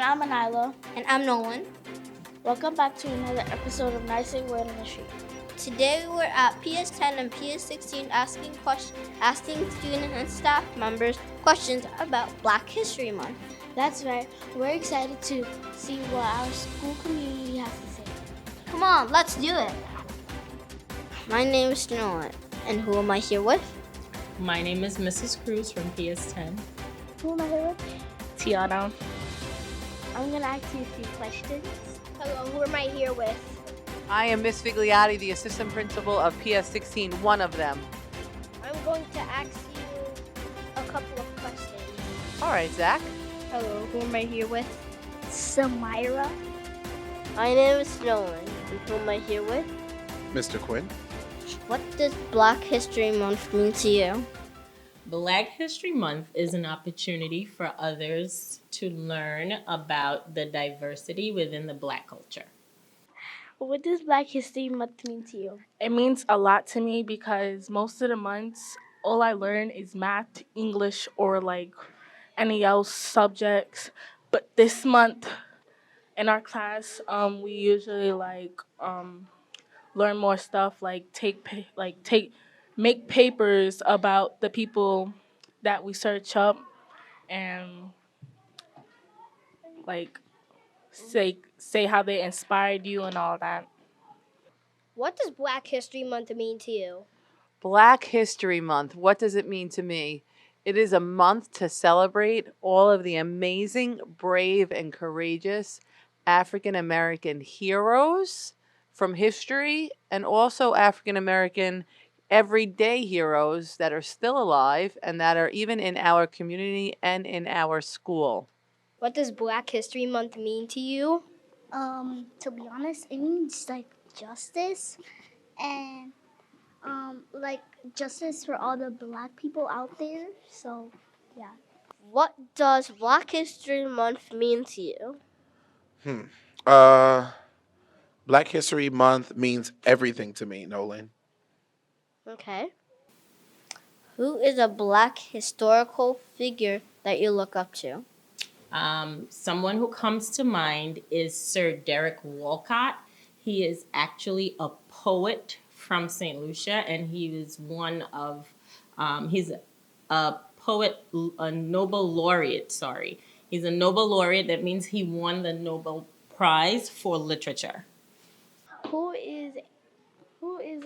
I'm Anila. And I'm Nolan. Welcome back to another episode of NYCID Word on the Street. Today we're at PS10 and PS16 asking students and staff members questions about Black History Month. That's right. We're excited to see what our school community has to say. Come on, let's do it. My name is Nolan, and who am I here with? My name is Mrs. Cruz from PS10. Who am I here with? Tiana. I'm going to ask you a few questions. Hello, who am I here with? I am Miss Figliotti, the assistant principal of PS16, one of them. I'm going to ask you a couple of questions. All right, Zach. Hello, who am I here with? Samira. My name is Nolan, and who am I here with? Mr. Quinn. What does Black History Month mean to you? Black History Month is an opportunity for others to learn about the diversity within the Black culture. What does Black History Month mean to you? It means a lot to me because most of the months, all I learn is math, English, or any else subjects. But this month in our class, we usually learn more stuff, make papers about the people that we search up, and say how they inspired you and all that. What does Black History Month mean to you? Black History Month, what does it mean to me? It is a month to celebrate all of the amazing, brave, and courageous African American heroes from history, and also African American everyday heroes that are still alive and that are even in our community and in our school. What does Black History Month mean to you? To be honest, it means justice and justice for all the Black people out there. So, yeah. What does Black History Month mean to you? Black History Month means everything to me, Nolan. Okay. Who is a Black historical figure that you look up to? Someone who comes to mind is Sir Derek Walcott. He is actually a poet from St. Lucia, and he is he's a poet, a Nobel laureate, sorry. He's a Nobel laureate. That means he won the Nobel Prize for Literature. Who is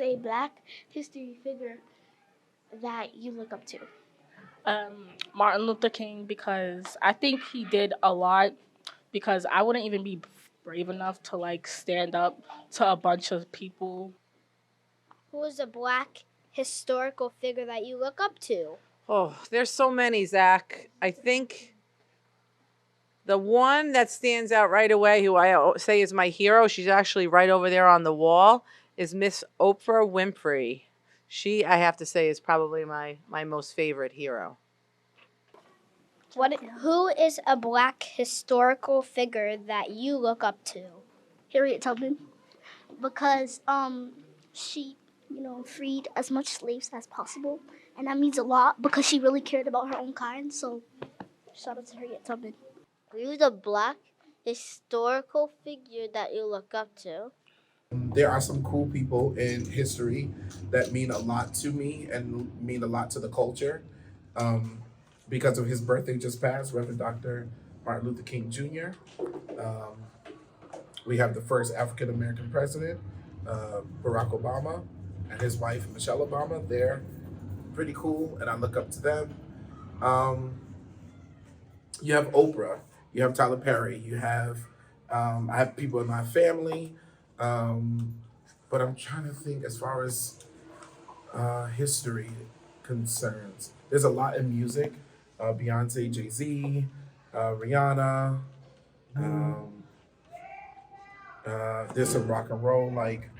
a Black history figure that you look up to? Martin Luther King, because I think he did a lot, because I wouldn't even be brave enough to stand up to a bunch of people. Who is a Black historical figure that you look up to? Oh, there's so many, Zach. I think the one that stands out right away, who I say is my hero, she's actually right over there on the wall, is Miss Oprah Winfrey. She, I have to say, is probably my most favorite hero. Who is a Black historical figure that you look up to? Harriet Tubman, because she freed as much slaves as possible, and that means a lot because she really cared about her own kind. So shout out to Harriet Tubman. Who's a Black historical figure that you look up to? There are some cool people in history that mean a lot to me and mean a lot to the culture. Because of his birthday just passed, Reverend Dr. Martin Luther King Jr. We have the first African American president, Barack Obama, and his wife, Michelle Obama. They're pretty cool, and I look up to them. You have Oprah, you have Tyler Perry, you have, I have people in my family, but I'm trying to think as far as history concerns. There's a lot in music, Beyonce, Jay-Z, Rihanna. There's some rock and roll like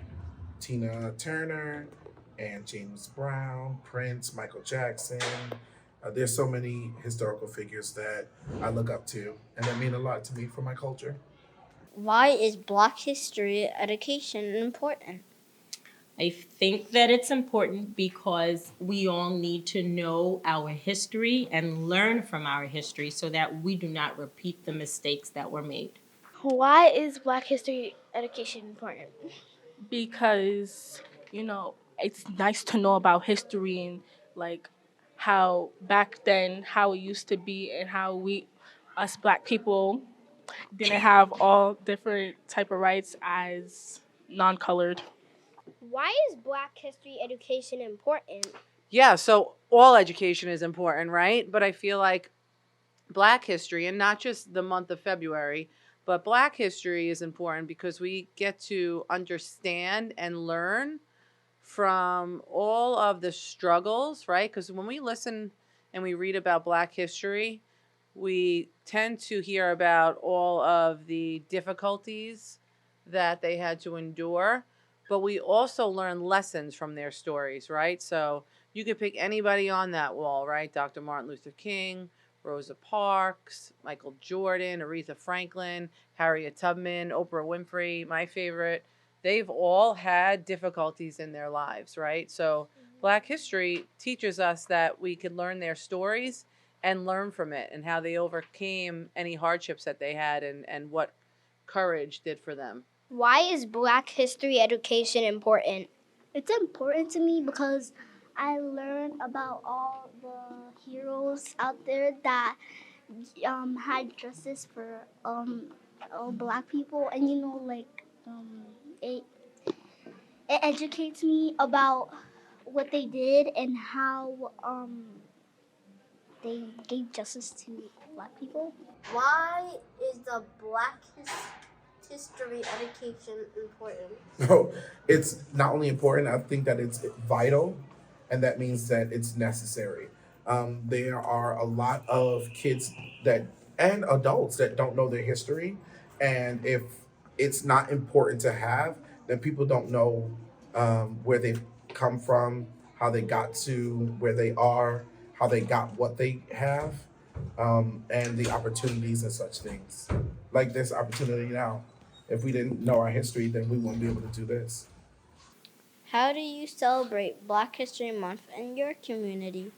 Tina Turner and James Brown, Prince, Michael Jackson. There's so many historical figures that I look up to and that mean a lot to me for my culture. Why is Black history education important? I think that it's important because we all need to know our history and learn from our history so that we do not repeat the mistakes that were made. Why is Black history education important? Because, you know, it's nice to know about history and like how back then, how it used to be, and how us black people, didn't have all different type of rights as non-colored. Why is Black history education important? Yeah, so all education is important, right? But I feel like Black history, and not just the month of February, but Black history is important because we get to understand and learn from all of the struggles, right? Because when we listen and we read about Black history, we tend to hear about all of the difficulties that they had to endure, but we also learn lessons from their stories, right? So you could pick anybody on that wall, right? Dr. Martin Luther King, Rosa Parks, Michael Jordan, Aretha Franklin, Harriet Tubman, Oprah Winfrey, my favorite. They've all had difficulties in their lives, right? So Black history teaches us that we can learn their stories and learn from it and how they overcame any hardships that they had and what courage did for them. Why is Black history education important? It's important to me because I learned about all the heroes out there that had justice for all black people, and it it educates me about what they did and how they gave justice to black people. Why is the Black history education important? So it's not only important, I think that it's vital, and that means that it's necessary. There are a lot of kids that and adults that don't know their history, and if it's not important to have, then people don't know where they've come from, how they got to where they are, how they got what they have, and the opportunities and such things. Like this opportunity now. If we didn't know our history, then we wouldn't be able to do this. How do you celebrate Black History Month in your community?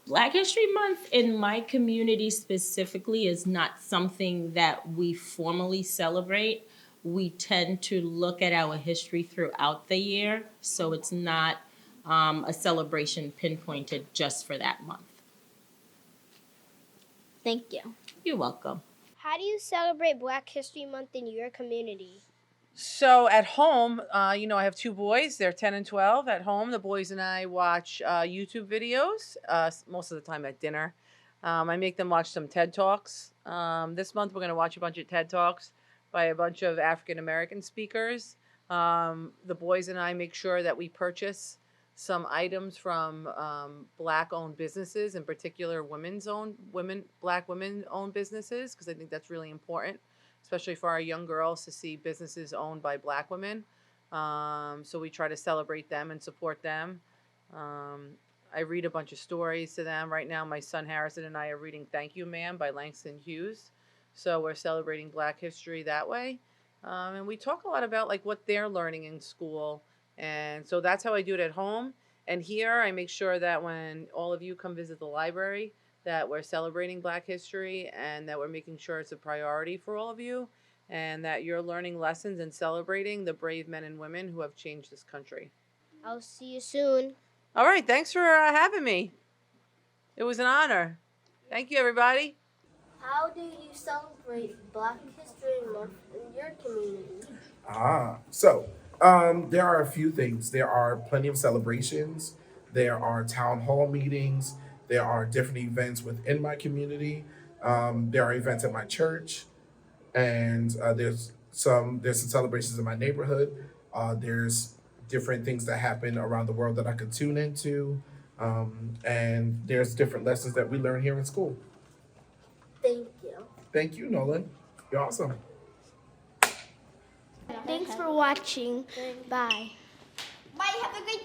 Black History Month in my community specifically is not something that we formally celebrate. We tend to look at our history throughout the year, so it's not a celebration pinpointed just for that month. Thank you. You're welcome. How do you celebrate Black History Month in your community? So at home, I have two boys. They're 10 and 12. At home, the boys and I watch YouTube videos most of the time at dinner. I make them watch some TED Talks. This month, we're going to watch a bunch of TED Talks by a bunch of African American speakers. The boys and I make sure that we purchase some items from Black-owned businesses, in particular Black women-owned businesses, because I think that's really important, especially for our young girls to see businesses owned by Black women. So we try to celebrate them and support them. I read a bunch of stories to them. Right now, my son Harrison and I are reading Thank You, Ma'am by Langston Hughes. So we're celebrating Black history that way. And we talk a lot about like what they're learning in school. And so that's how I do it at home. And here I make sure that when all of you come visit the library, that we're celebrating Black history and that we're making sure it's a priority for all of you and that you're learning lessons and celebrating the brave men and women who have changed this country. I'll see you soon. All right, thanks for having me. It was an honor. Thank you, everybody. How do you celebrate Black History Month in your community? There are a few things. There are plenty of celebrations. There are town hall meetings. There are different events within my community. There are events at my church, and there's some celebrations in my neighborhood. There's different things that happen around the world that I can tune into, and there's different lessons that we learn here in school. Thank you. Thank you, Nolan. You're awesome. Thanks for watching. Bye. Bye. Have a great